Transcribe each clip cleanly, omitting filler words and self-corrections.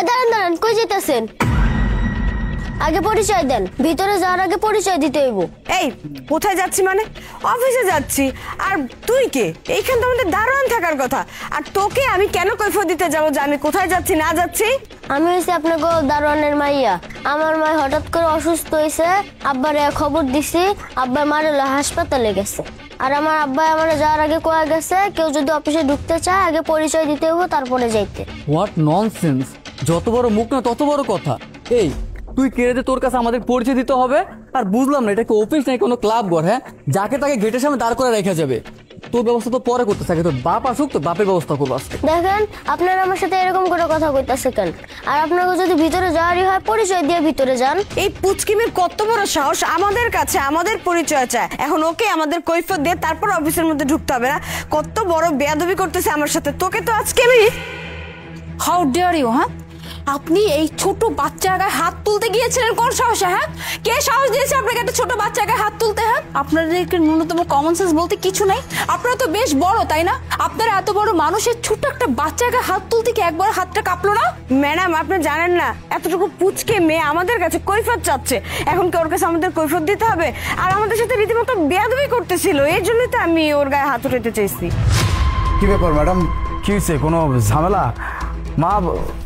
দাঁড়ান দাঁড়ান, কই যেতেছেন? আগে পরিচয় দেন, ভিতরে যাওয়ার আগে পরিচয় দিতে হইব। এই কোথায় যাচ্ছি মানে? অফিসে যাচ্ছি। আর তুই কে? এইখানে তো আমাদের দারোয়ান থাকার কথা। আর তোকে আমি কেন কৈফিয়ত দিতে যাবো যে আমি কোথায় যাচ্ছি না যাচ্ছি? আমি হইছি আপনাকে দারোয়ানের মাইয়া। আমার মা হঠাৎ করে অসুস্থ হয়েছে, আব্বারে খবর দিছি, আব্বা মারে হাসপাতালে গেছে। আর আমার আব্বা আমার যাওয়ার আগে কয়ে গেছে কেউ যদি অফিসে ঢুকতে চায় আগে পরিচয় দিতে হইব, তারপরে যাইতে। What nonsense! যত বড় মুখ না তত বড় কথা। এই তুই কেড়ে তোর কাছে আমাদের পরিচয় দিতে হবে? আর বুঝলাম না, এটা কি অফিস নাকি কোনো ক্লাব ঘর? হ্যাঁ, যাকে তাকে গেটের সামনে দাঁড় করে রেখে যাবে। তোর ব্যবস্থা তো পরে করতে থাকে, তোর বাপ আসুক তো বাপের ব্যবস্থা করবো আজকে। দেখেন আপনারা আমার সাথে এরকম করে কথা কইতাছে কেন? আর আপনাকে যদি ভিতরে যাওয়ারই হয় পরিচয় দিয়ে ভিতরে যান। এই পুচকিমের কত বড় সাহস আমাদের কাছে আমাদের পরিচয় চায়। এখন ওকে আমাদের কৈফিয়ত দিয়ে তারপর অফিসের মধ্যে ঢুকতে হবে না? কত বড় বেয়াদবি করতেছে আমার সাথে। তোকে তো আজকে আমি হাউ ডেয়ার ইউ! হ্যাঁ, আপনি এই ছোট বাচ্চার গায়ে হাত তুলতে গিয়েছিলেন কোন সাহসে? হ্যাঁ, কে সাহস দিয়েছে আপনাকে একটা ছোট বাচ্চার গায়ে হাত তুলতে? হ্যাঁ, আপনাদেরকে ন্যূনতম কমন সেন্স বলতে কিছু নেই? আপনারা তো বেশ বড়, তাই না? আপনারা এত বড় মানুষের ছোট একটা বাচ্চার গায়ে হাত তুলতে কি একবার হাতটা কাঁপলো না? ম্যাডাম আপনি জানেন না, এতটুকু পুচকে মেয়ে আমাদের কাছে কৈফিয়ত চাচ্ছে। এখন কি ওর কাছে আমাদের কৈফিয়ত দিতে হবে? আর আমাদের সাথে রীতিমতো বেয়াদবি করতেছিল, এই জন্যই তো আমি ওর গায়ে হাত উঠাতে চাইছি। কি ব্যাপার ম্যাডাম, কি হয়েছে? কোনো ঝামেলা? মা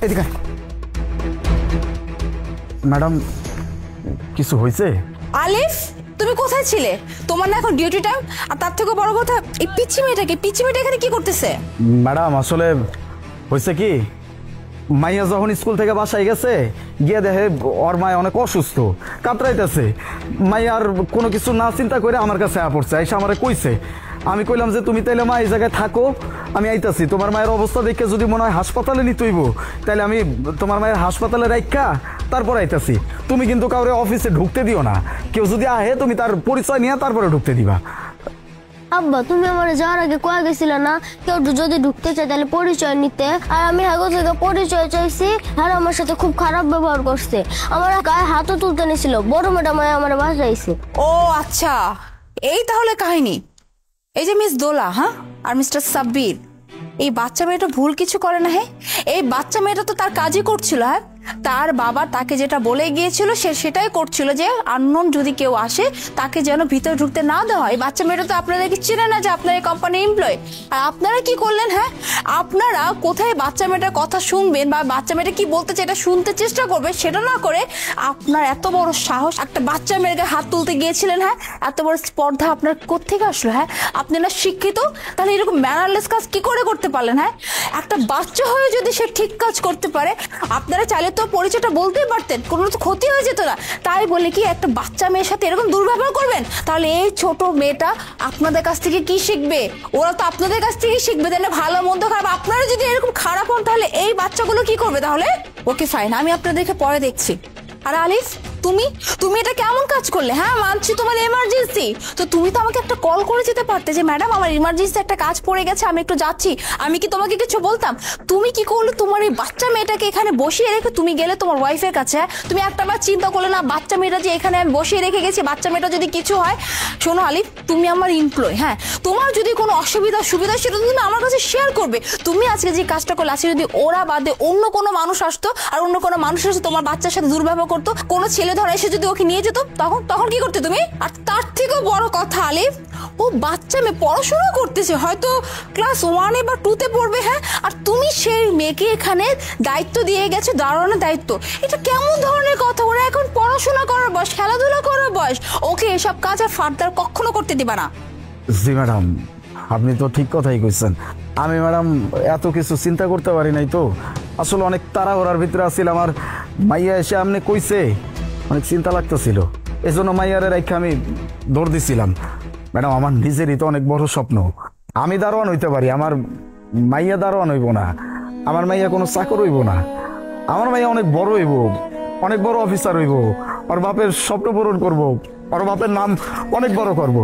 এদিকে। ম্যাডাম কিছু হয়েছে? আলিফ, তুমি কোথায় ছিলে? তোমার না এখন ডিউটি টাইম। আর তার থেকে বড় কথা, এই পিচ্ছি মেয়েটা এখানে কি করতেছে? ম্যাডাম আসলে হয়েছে কি, মাইয়া যখন স্কুল থেকে বাসায় গেছে, গিয়ে দেখে ওর মায় অনেক অসুস্থ, কাতরাইতেছে। মাইয়ার কোনো কিছু না চিন্তা করে আমার কাছে পড়ছে, আইসা আমারে কইছে। আমি কইলাম যে তুমি তাইলে মা এই জায়গায় থাকো, আমি আইতাছি। তোমার মায়ের অবস্থা দেখে যদি মনে হয় হাসপাতালে নিতে হইব, তাহলে আমি তোমার মায়ের হাসপাতালে রাখা তারপর আইতাছি। তুমি কিন্তু কাউরে অফিসে ঢুকতে দিও না। কেউ যদি আহে তুমি তার পরিচয় নিয়ে তারপরে ঢুকতে দিবা। আব্বা তুমি আমার যাওয়ার আগে কয়ে গেছিল না কেউ যদি ঢুকতে চায় তাহলে পরিচয় নিতে? আর আমি হাগো থেকে পরিচয় চাইছি, আর আমার সাথে খুব খারাপ ব্যবহার করছে। আমার গায়ে হাতও তুলতে নিছিল, বড় ম্যাডাম আমার বাসাইছে। ও আচ্ছা, এই তাহলে কাহিনী। এই যে মিস দোলা, হ্যাঁ, আর মিস্টার সাব্বির, এই বাচ্চা মেয়েটা ভুল কিছু করে না। হ্যাঁ, এই বাচ্চা মেয়েটা তো তার কাজই করছিল। হ্যাঁ, তার বাবা তাকে যেটা বলে গিয়েছিল সে সেটাই করছিল, যে আননোন যদি কেউ আসে তাকে যেন ভিতরে ঢুকতে না দেওয়া হয়। বাচ্চা মেয়েটা তো আপনাদেরকে চেনে না যে আপনার এই কোম্পানি এমপ্লয়। আর আপনারা কি করলেন? হ্যাঁ, আপনারা কোথায় বাচ্চা মেয়েটার কথা শুনবেন বা বাচ্চা মেয়েটা কি বলতে চায় এটা শুনতে চেষ্টা করবেন, সেটা না করে আপনার এত বড় সাহস, একটা বাচ্চা মেয়েকে হাত তুলতে গিয়েছিলেন। হ্যাঁ, এত বড় স্পর্ধা আপনার কোত্থেকে আসলো? হ্যাঁ, আপনি না শিক্ষিত, তাহলে এরকম ম্যানারলেস কাজ কি করে করতে পারলেন? হ্যাঁ, একটা বাচ্চা হয়ে যদি সে ঠিক কাজ করতে পারে, আপনারা চাইলে তো পরিচয়টা বলতেই পারতেন, কোনো তো ক্ষতি হয়ে যেত না। তাই বলে কি একটা বাচ্চা মেয়ের সাথে এরকম দুর্ব্যবহার করবেন? তাহলে এই ছোট মেয়েটা আপনাদের কাছ থেকে কি শিখবে? ওরা তো আপনাদের কাছ থেকে শিখবে, তাহলে ভালো মন্দ খারাপ। আপনারা যদি এরকম খারাপ হন তাহলে এই বাচ্চাগুলো কি করবে তাহলে? ওকে ফাইন, আমি আপনাদেরকে পরে দেখছি। আর আলিফ, তুমি এটা কেমন কাজ করলে? হ্যাঁ, মানছি তোমার এমার্জেন্সি, তো তুমি তো আমাকে একটা কল করে যেতে পারতে যে ম্যাডাম আমার ইমার্জেন্সি একটা কাজ পড়ে গেছে, আমি একটু যাচ্ছি। আমি কি তোমাকে কিছু বলতাম? তুমি কি করলে? তোমার এই বাচ্চা মেয়েটাকে এখানে বসিয়ে রেখে তুমি গেলে তোমার ওয়াইফের কাছে। তুমি একটাবার চিন্তা করলে না বাচ্চা মেয়েটা যে এখানে আমি বসিয়ে রেখে গেছি, বাচ্চা মেয়েটা যদি কিছু হয়? শোনো আলিফ, তুমি আমার এমপ্লয়। হ্যাঁ, তোমার যদি কোনো অসুবিধা সুবিধা সেটা তুমি আমার কাছে শেয়ার করবে। তুমি আজকে যে কাজটা করলে, আজকে যদি ওরা বাদে অন্য কোনো মানুষ আসতো আর অন্য কোনো মানুষ এসে তোমার বাচ্চার সাথে দুর্ব্যবহার করতো, কোনো ছেলে ধরা এসে যদি ওকে নিয়ে যেত, তখন কি করতে তুমি? আর তার থেকেও বড় কথা আলিফ, ও বাচ্চা মেয়ে পড়াশোনা করতেছে, হয়তো ক্লাস 1 বা 2 পড়বে। হ্যাঁ, আর তুমি সেই মেয়েকে এখানে দায়িত্ব দিয়ে গেছো, দাঁড়ানোর দায়িত্ব। এটা কেমন ধরনের কথা? ওরা এখন পড়াশোনা করার বয়স, খেলাধুলা করার বয়স, ওকে এসব কাজ আর ফার্দার কখনো করতে দিবা না। জি ম্যাডাম, আপনি তো ঠিক কথাই কইছেন। আমি ম্যাডাম এত কিছু চিন্তা করতে পারি নাই, তো আসলে অনেক তাড়াহুড়ার ভিতরে আছিলাম। আমার মাইয়া এসে আপনি কইছে, অনেক চিন্তা লাগতেছিল, এজন্য মাইয়ারে রেখে আমি দৌড় দিছিলাম। ম্যাডাম আমার নিজেরই তো অনেক বড় স্বপ্ন, আমি দারোয়ান হইতে পারি, আমার মাইয়া দারোয়ান হইব না, আমার মাইয়া কোনো চাকর হইব না, আমার মাইয়া অনেক বড় হইব, অনেক বড় অফিসার হইব, ওর বাপের স্বপ্ন পূরণ করব, ওর বাপের নাম অনেক বড় করব।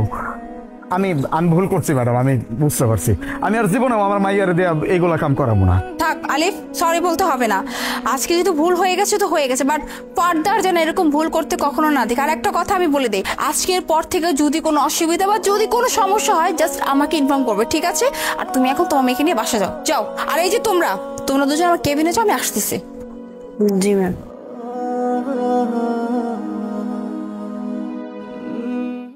আমি ভুল করছি ম্যাডাম, আমি বুঝতে পারছি। আমি আর জীবনেও আমার মাইয়ারে দিয়ে এইগুলা কাম করাবো না। থাক আলিফ, সরি বলতে হবে না। আজকে যদি ভুল হয়ে গেছে তো হয়ে গেছে, বাট ফার্দার যেন এরকম ভুল করতে কখনো না দেখি। আর একটা কথা আমি বলে দিই, আজকের পর থেকে যদি কোনো অসুবিধা বা যদি কোনো সমস্যা হয় জাস্ট আমাকে ইনফর্ম করবে, ঠিক আছে? আর তুমি এখন তোমার মেয়েকে নিয়ে বাসা যাও। আর এই যে তোমরা দুজন আমার কেবিনে যাও, আমি আসতেছি। জি ম্যাম।